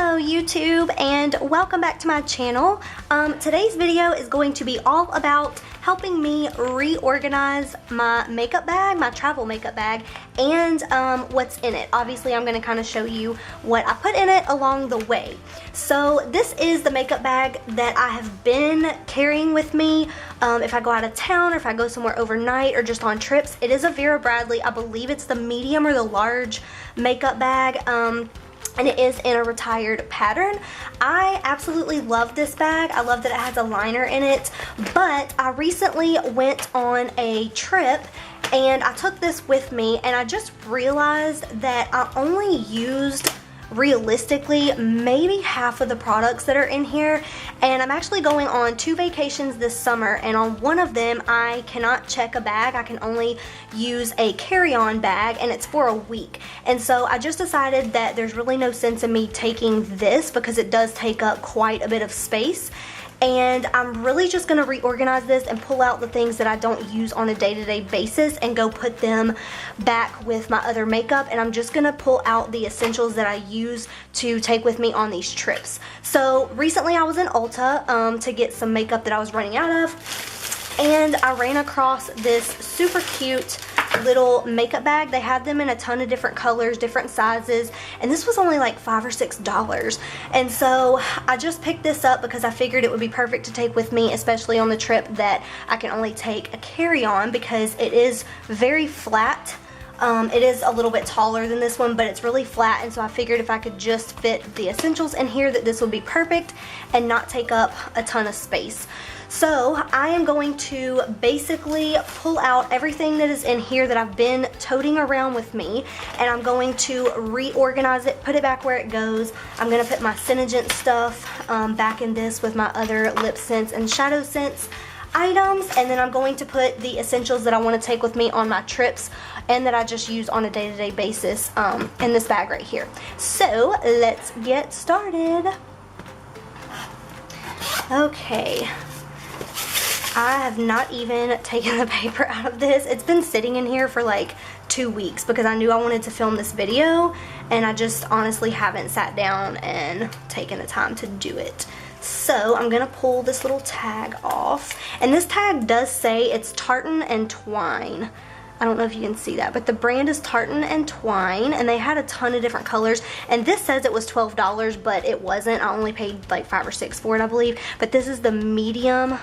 Hello YouTube and welcome back to my channel. Today's video is going to be all about helping me reorganize my makeup bag, my travel makeup bag, and what's in it. Obviously I'm going to kind of show you what I put in it along the way. So this is the makeup bag that I have been carrying with me if I go out of town or if I go somewhere overnight or just on trips. It is a Vera Bradley. I believe it's the medium or the large makeup bag. And it is in a retired pattern. I absolutely love this bag. I love that it has a liner in it, but I recently went on a trip and I took this with me and I just realized that I only used realistically maybe half of the products that are in here, and I'm actually going on 2 vacations this summer, and on one of them I cannot check a bag. I can only use a carry-on bag, and it's for a week. And so I just decided that there's really no sense in me taking this because it does take up quite a bit of space. And I'm really just going to reorganize this and pull out the things that I don't use on a day-to-day basis and go put them back with my other makeup. And I'm just going to pull out the essentials that I use to take with me on these trips. So recently I was in Ulta to get some makeup that I was running out of, and I ran across this super cute little makeup bag. They had them in a ton of different colors, different sizes, and this was only like $5 or $6. And so I just picked this up because I figured it would be perfect to take with me, especially on the trip that I can only take a carry-on, because it is very flat. It is a little bit taller than this one, but it's really flat, and so I figured if I could just fit the essentials in here that this would be perfect and not take up a ton of space. So I am going to basically pull out everything that is in here that I've been toting around with me, and I'm going to reorganize it, put it back where it goes. I'm going to put my SeneGence stuff back in this with my other LipSense and ShadowSense items, and then I'm going to put the essentials that I want to take with me on my trips and that I just use on a day-to-day basis in this bag right here. So let's get started. Okay. I have not even taken the paper out of this. It's been sitting in here for like 2 weeks because I knew I wanted to film this video, and I just honestly haven't sat down and taken the time to do it. So I'm gonna pull this little tag off, and this tag does say it's Tartan and Twine. I don't know if you can see that, but the brand is Tartan and Twine, and they had a ton of different colors, and this says it was $12, but it wasn't. I only paid like $5 or $6 for it, I believe. But this is the medium.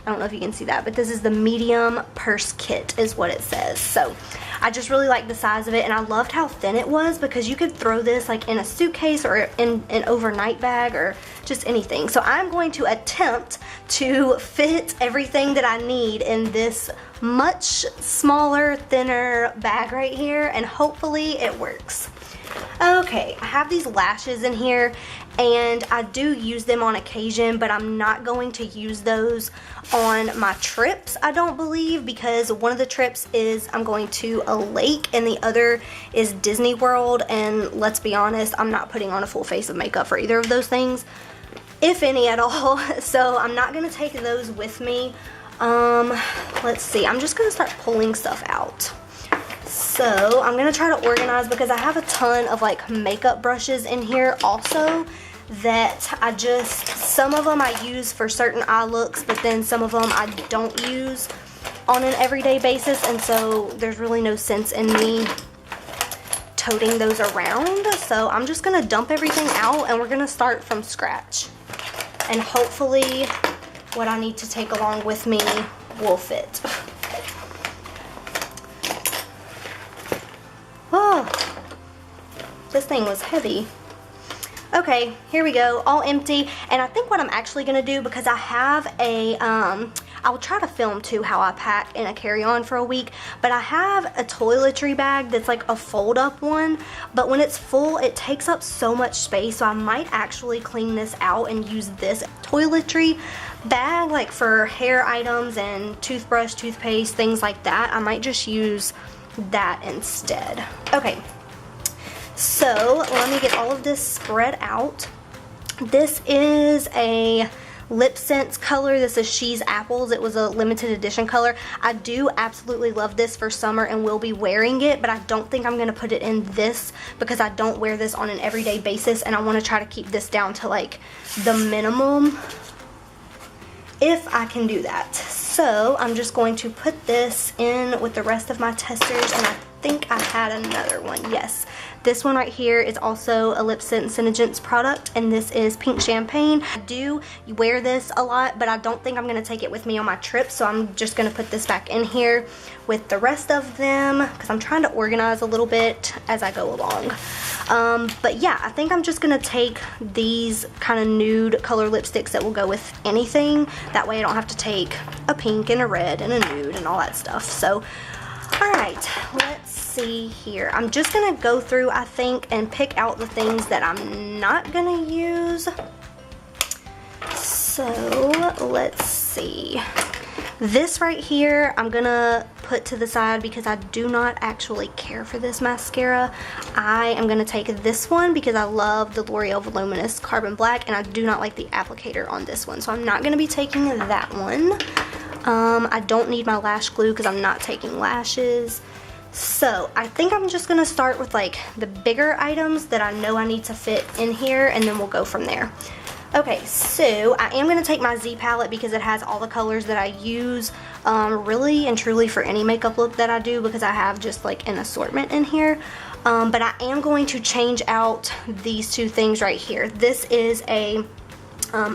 I don't know if you can see that, but this is the medium purse kit is what it says. So I just really like the size of it, and I loved how thin it was because you could throw this like in a suitcase or in an overnight bag or just anything. So I'm going to attempt to fit everything that I need in this much smaller, thinner bag right here, and hopefully it works. Okay, I have these lashes in here, and I do use them on occasion, but I'm not going to use those on my trips, I don't believe, because one of the trips is I'm going to a lake and the other is Disney World, and let's be honest, I'm not putting on a full face of makeup for either of those things, if any at all. So I'm not going to take those with me. Let's see, I'm just going to start pulling stuff out. So I'm going to try to organize because I have a ton of like makeup brushes in here also that I just, some of them I use for certain eye looks, but then some of them I don't use on an everyday basis, and so there's really no sense in me toting those around. So I'm just going to dump everything out, and we're going to start from scratch, and hopefully what I need to take along with me will fit. Oh, this thing was heavy. Okay, here we go, all empty. And I think what I'm actually gonna do, because I have a, I'll try to film too how I pack in a carry-on for a week, but I have a toiletry bag that's like a fold-up one, but when it's full, it takes up so much space, so I might actually clean this out and use this toiletry bag like for hair items and toothbrush, toothpaste, things like that. I might just use that instead. Okay, so let me get all of this spread out. This is a LipSense color. This is She's Apples. It was a limited edition color. I do absolutely love this for summer and will be wearing it, but I don't think I'm going to put it in this because I don't wear this on an everyday basis, and I want to try to keep this down to like the minimum if I can do that. So I'm just going to put this in with the rest of my testers, and I think I had another one. Yes, this one right here is also a LipSense SeneGence product, and this is Pink Champagne. I do wear this a lot, but I don't think I'm going to take it with me on my trip, so I'm just going to put this back in here with the rest of them because I'm trying to organize a little bit as I go along. But yeah, I think I'm just going to take these kind of nude color lipsticks that will go with anything. That way I don't have to take a pink and a red and a nude and all that stuff. So, alright, let's see here. I'm just going to go through, I think, and pick out the things that I'm not going to use. So, let's see. This right here, I'm going to put to the side because I do not actually care for this mascara. I am going to take this one because I love the L'Oreal Voluminous Carbon Black, and I do not like the applicator on this one. So I'm not going to be taking that one. I don't need my lash glue because I'm not taking lashes. So I think I'm just going to start with like the bigger items that I know I need to fit in here, and then we'll go from there. Okay, so I am going to take my Z palette because it has all the colors that I use really and truly for any makeup look that I do, because I have just like an assortment in here. But I am going to change out these two things right here. This is a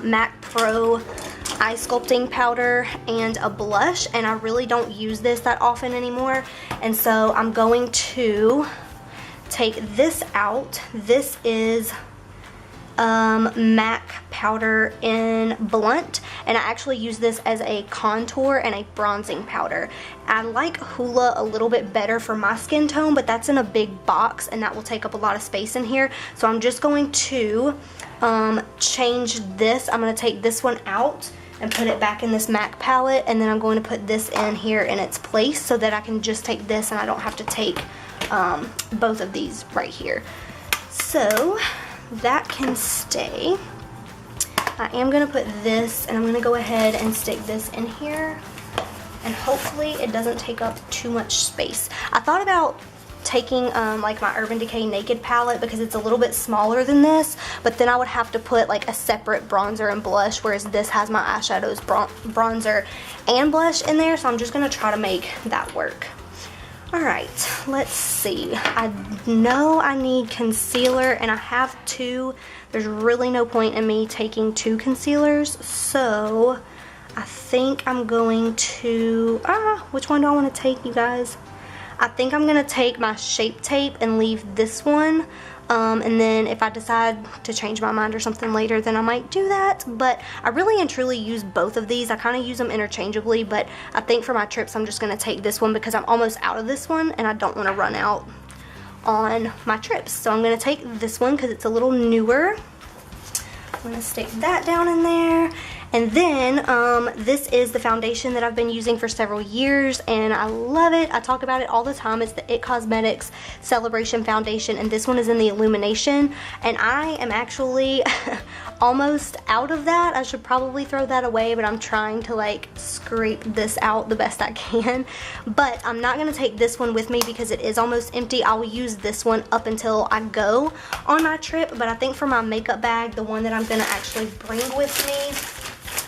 MAC Pro eye sculpting powder and a blush, and I really don't use this that often anymore. And so I'm going to take this out. This is MAC powder in Blunt, and I actually use this as a contour and a bronzing powder. I like Hoola a little bit better for my skin tone, but that's in a big box and that will take up a lot of space in here. So I'm just going to change this. I'm going to take this one out and put it back in this MAC palette, and then I'm going to put this in here in its place so that I can just take this and I don't have to take both of these right here. So that can stay. I am going to put this, and I'm going to go ahead and stick this in here, and hopefully it doesn't take up too much space. I thought about taking like my Urban Decay Naked palette because it's a little bit smaller than this, but then I would have to put like a separate bronzer and blush, whereas this has my eyeshadows, bronzer, and blush in there, so I'm just going to try to make that work. Alright, let's see. I know I need concealer, and I have two. There's really no point in me taking two concealers, so I think I'm going to, which one do I want to take, you guys? I think I'm going to take my Shape Tape and leave this one, and then if I decide to change my mind or something later, then I might do that. But I really and truly use both of these. I kind of use them interchangeably, but I think for my trips I'm just going to take this one because I'm almost out of this one and I don't want to run out on my trips. So I'm going to take this one because it's a little newer. I'm going to stick that down in there. And then this is the foundation that I've been using for several years, and I love it. I talk about it all the time. It's the It Cosmetics Celebration Foundation, and this one is in the Illumination, and I am actually almost out of that. I should probably throw that away, but I'm trying to like scrape this out the best I can. But I'm not going to take this one with me because it is almost empty. I will use this one up until I go on my trip, but I think for my makeup bag, the one that I'm going to actually bring with me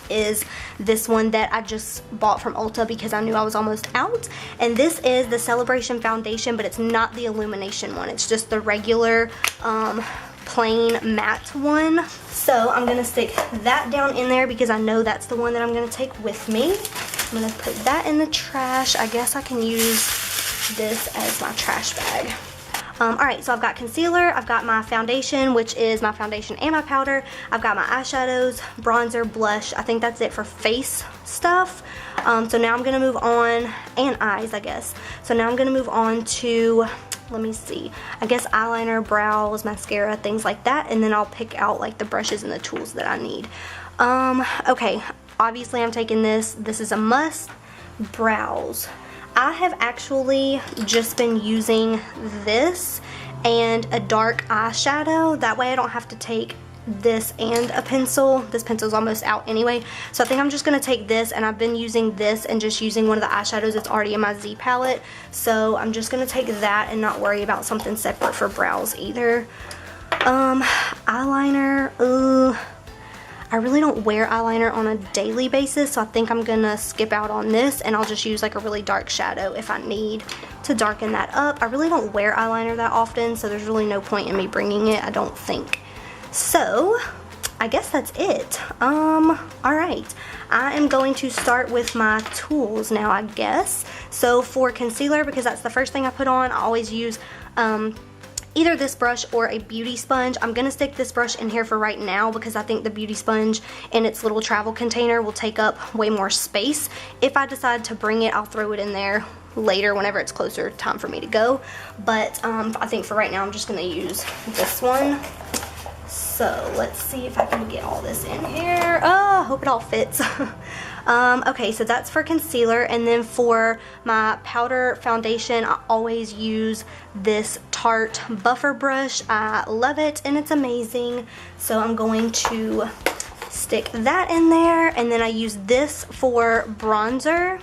is this one that I just bought from Ulta because I knew I was almost out. And this is the Celebration Foundation, but it's not the Illumination one. It's just the regular plain matte one. So I'm going to stick that down in there because I know that's the one that I'm going to take with me. I'm going to put that in the trash. I guess I can use this as my trash bag. Alright, so I've got concealer, I've got my foundation, which is my foundation and my powder, I've got my eyeshadows, bronzer, blush. I think that's it for face stuff. So now I'm going to move on, and eyes I guess. So now I'm going to move on to, let me see, I guess eyeliner, brows, mascara, things like that, and then I'll pick out like the brushes and the tools that I need. Okay, obviously I'm taking this. This is a must. Brows. I have actually just been using this and a dark eyeshadow. That way I don't have to take this and a pencil. This pencil's almost out anyway, so I think I'm just gonna take this, and I've been using this and just using one of the eyeshadows that's already in my Z palette, so I'm just gonna take that and not worry about something separate for brows either. Eyeliner, I really don't wear eyeliner on a daily basis, so I think I'm gonna skip out on this, and I'll just use like a really dark shadow if I need to darken that up. I really don't wear eyeliner that often, so there's really no point in me bringing it, I don't think. So I guess that's it. Alright, I am going to start with my tools now, I guess. So for concealer, because that's the first thing I put on, I always use either this brush or a beauty sponge. I'm gonna stick this brush in here for right now because I think the beauty sponge in its little travel container will take up way more space. If I decide to bring it, I'll throw it in there later whenever it's closer time for me to go. But I think for right now I'm just gonna use this one. So let's see if I can get all this in here. Oh, I hope it all fits. Okay, so that's for concealer, and then for my powder foundation, I always use this Tarte buffer brush. I love it and it's amazing. So I'm going to stick that in there, and then I use this for bronzer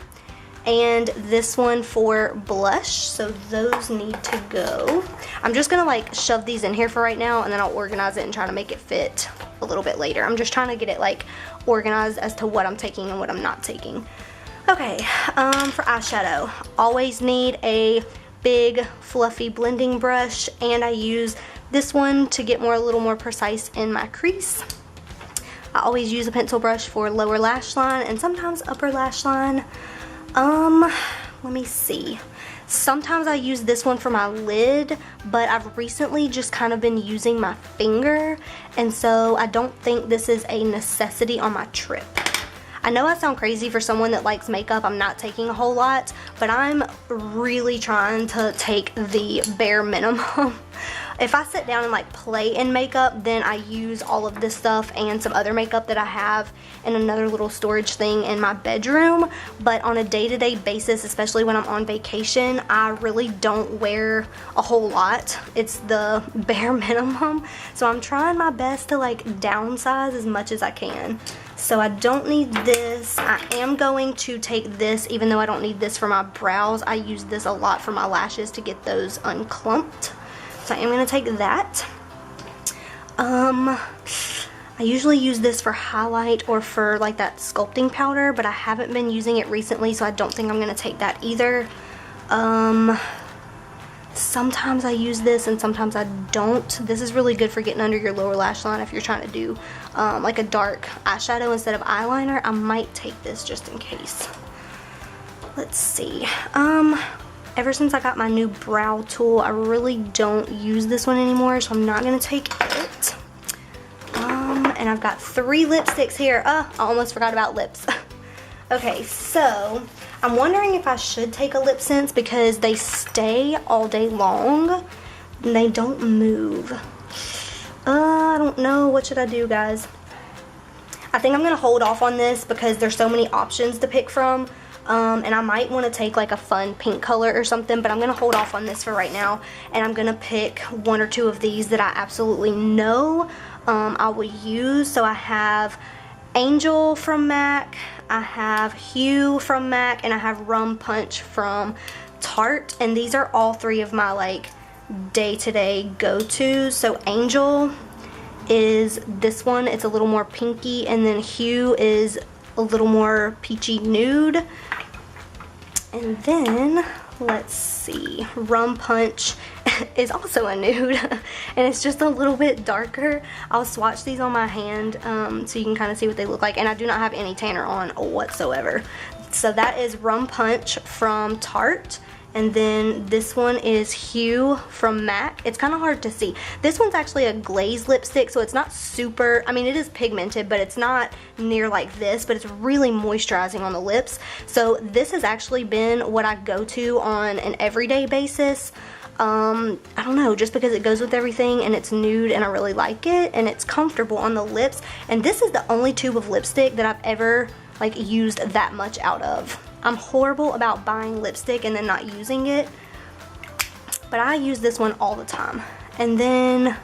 and this one for blush, so those need to go. I'm just gonna like shove these in here for right now, and then I'll organize it and try to make it fit a little bit later. I'm just trying to get it like organized as to what I'm taking and what I'm not taking. Okay, for eyeshadow, always need a big fluffy blending brush, and I use this one to get a little more precise in my crease. I always use a pencil brush for lower lash line and sometimes upper lash line. Let me see. Sometimes I use this one for my lid, but I've recently just kind of been using my finger, and so I don't think this is a necessity on my trip. I know I sound crazy for someone that likes makeup. I'm not taking a whole lot, but I'm really trying to take the bare minimum. If I sit down and like play in makeup, then I use all of this stuff and some other makeup that I have in another little storage thing in my bedroom. But on a day-to-day basis, especially when I'm on vacation, I really don't wear a whole lot. It's the bare minimum. So I'm trying my best to like downsize as much as I can. So I don't need this. I am going to take this, even though I don't need this for my brows. I use this a lot for my lashes to get those unclumped. So I am going to take that. I usually use this for highlight or for like that sculpting powder, but I haven't been using it recently, so I don't think I'm going to take that either. Sometimes I use this and sometimes I don't. This is really good for getting under your lower lash line if you're trying to do like a dark eyeshadow instead of eyeliner. I might take this just in case. Let's see. Ever since I got my new brow tool, I really don't use this one anymore, so I'm not going to take it. And I've got 3 lipsticks here. I almost forgot about lips. Okay, so I'm wondering if I should take a LipSense because they stay all day long and they don't move. I don't know. What should I do, guys? I think I'm going to hold off on this because there's so many options to pick from. And I might want to take like a fun pink color or something, but I'm going to hold off on this for right now, and I'm going to pick 1 or 2 of these that I absolutely know I will use. So I have Angel from MAC, I have Hue from MAC, and I have Rum Punch from Tarte, and these are all 3 of my like day-to-day go-tos. So Angel is this one, it's a little more pinky, and then Hue is a little more peachy nude. And then, let's see, Rum Punch is also a nude, and it's just a little bit darker. I'll swatch these on my hand so you can kind of see what they look like, and I do not have any tanner on whatsoever. So that is Rum Punch from Tarte. And then this one is Hue from MAC. It's kind of hard to see. This one's actually a glazed lipstick, so it's not super, I mean it is pigmented, but it's not near like this, but it's really moisturizing on the lips. So this has actually been what I go to on an everyday basis. I don't know, just because it goes with everything and it's nude and I really like it and it's comfortable on the lips. And this is the only tube of lipstick that I've ever like used that much out of. I'm horrible about buying lipstick and then not using it, but I use this one all the time. And then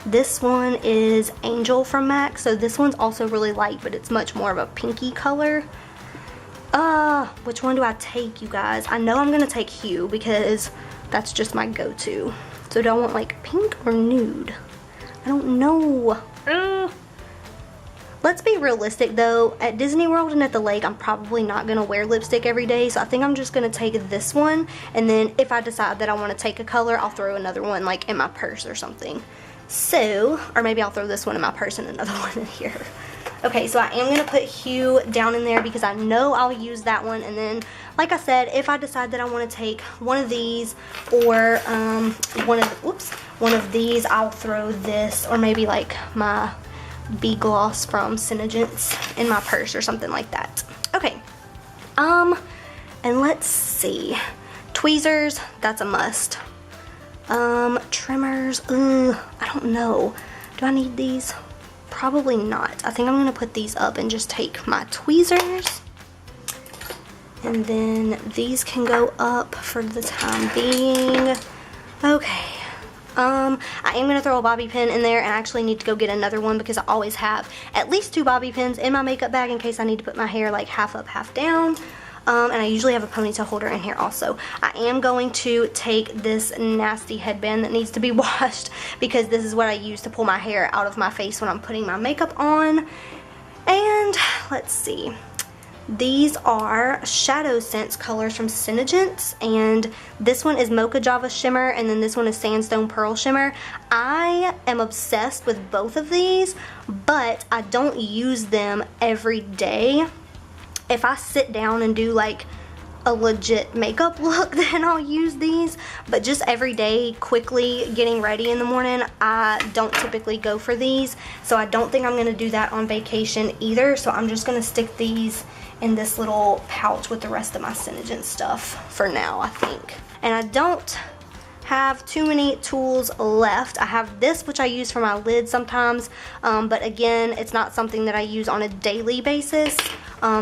This one is Angel from MAC, so this one's also really light, but it's much more of a pinky color. Which one do I take, you guys? I know I'm gonna take Hue because that's just my go-to. So do I want like pink or nude? I don't know. Let's be realistic though. At Disney World and at the lake, I'm probably not gonna wear lipstick every day, so I think I'm just gonna take this one, and then if I decide that I wanna take a color, I'll throw another one like in my purse or something. So, or maybe I'll throw this one in my purse and another one in here. Okay, so I am going to put Hue down in there because I know I'll use that one. And then, like I said, if I decide that I want to take one of these or one of these, I'll throw this or maybe like my B gloss from SeneGence in my purse or something like that. Okay, and let's see. Tweezers, that's a must. Trimmers, I don't know. Do I need these? Probably not. I think I'm gonna put these up and just take my tweezers. And then these can go up for the time being. Okay. I am gonna throw a bobby pin in there, and I actually need to go get another one because I always have at least 2 bobby pins in my makeup bag in case I need to put my hair like half up, half down. And I usually have a ponytail holder in here also. I am going to take this nasty headband that needs to be washed because this is what I use to pull my hair out of my face when I'm putting my makeup on. And let's see. These are ShadowSense colors from SeneGence, and this one is Mocha Java Shimmer, and then this one is Sandstone Pearl Shimmer. I am obsessed with both of these, but I don't use them every day. If I sit down and do like a legit makeup look, then I'll use these, but just every day quickly getting ready in the morning, I don't typically go for these, so I don't think I'm going to do that on vacation either. So I'm just going to stick these in this little pouch with the rest of my SeneGence stuff for now, I think. And I don't have too many tools left. I have this, which I use for my lid sometimes, but again, it's not something that I use on a daily basis.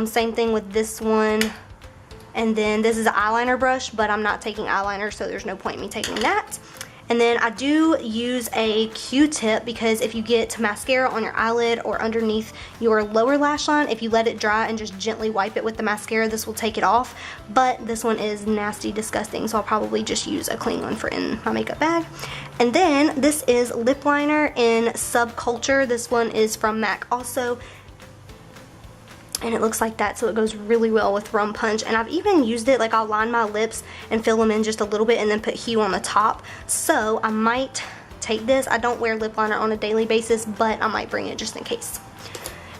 Same thing with this one. And then this is an eyeliner brush, but I'm not taking eyeliner, so there's no point in me taking that. And then I do use a Q-tip because if you get mascara on your eyelid or underneath your lower lash line, if you let it dry and just gently wipe it with the mascara, this will take it off. But this one is nasty, disgusting, so I'll probably just use a clean one for in my makeup bag. And then this is lip liner in Subculture. This one is from MAC also. And it looks like that, so it goes really well with Rum Punch. And I've even used it, like I'll line my lips and fill them in just a little bit and then put Hue on the top. So I might take this. I don't wear lip liner on a daily basis, but I might bring it just in case.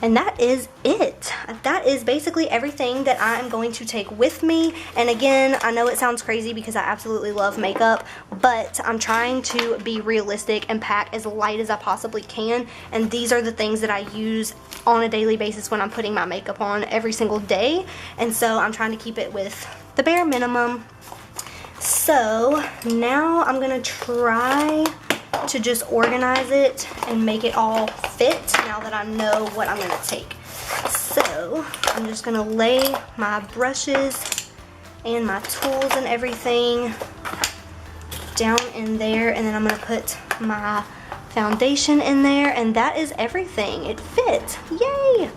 And that is it. That is basically everything that I am going to take with me. And again, I know it sounds crazy because I absolutely love makeup, but I'm trying to be realistic and pack as light as I possibly can. And these are the things that I use on a daily basis when I'm putting my makeup on every single day. And so I'm trying to keep it with the bare minimum. So now I'm gonna try to just organize it and make it all fit now that I know what I'm going to take. So I'm just going to lay my brushes and my tools and everything down in there, and then I'm going to put my foundation in there, and that is everything. It fits. Yay!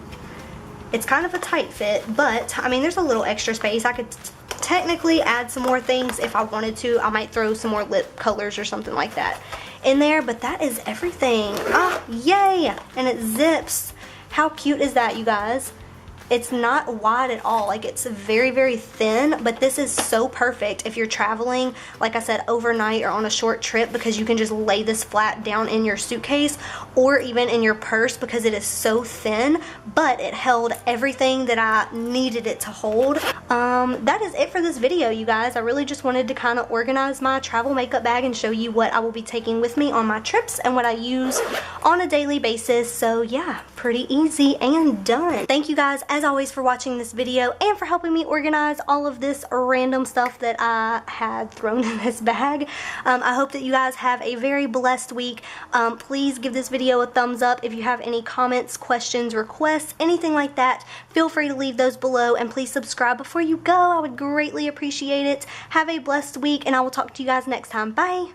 It's kind of a tight fit, but I mean there's a little extra space. I could technically add some more things if I wanted to. I might throw some more lip colors or something like that in there, but that is everything. Ah, yay! And it zips. How cute is that, you guys? It's not wide at all. Like, it's very, very thin, but this is so perfect if you're traveling, like I said, overnight or on a short trip, because you can just lay this flat down in your suitcase or even in your purse because it is so thin, but it held everything that I needed it to hold. That is it for this video, you guys. I really just wanted to kind of organize my travel makeup bag and show you what I will be taking with me on my trips and what I use on a daily basis. So yeah, pretty easy and done. Thank you guys as always for watching this video and for helping me organize all of this random stuff that I had thrown in this bag. I hope that you guys have a very blessed week. Please give this video a thumbs up. If you have any comments, questions, requests, anything like that, feel free to leave those below, and please subscribe before you go. I would greatly appreciate it. Have a blessed week, and I will talk to you guys next time. Bye!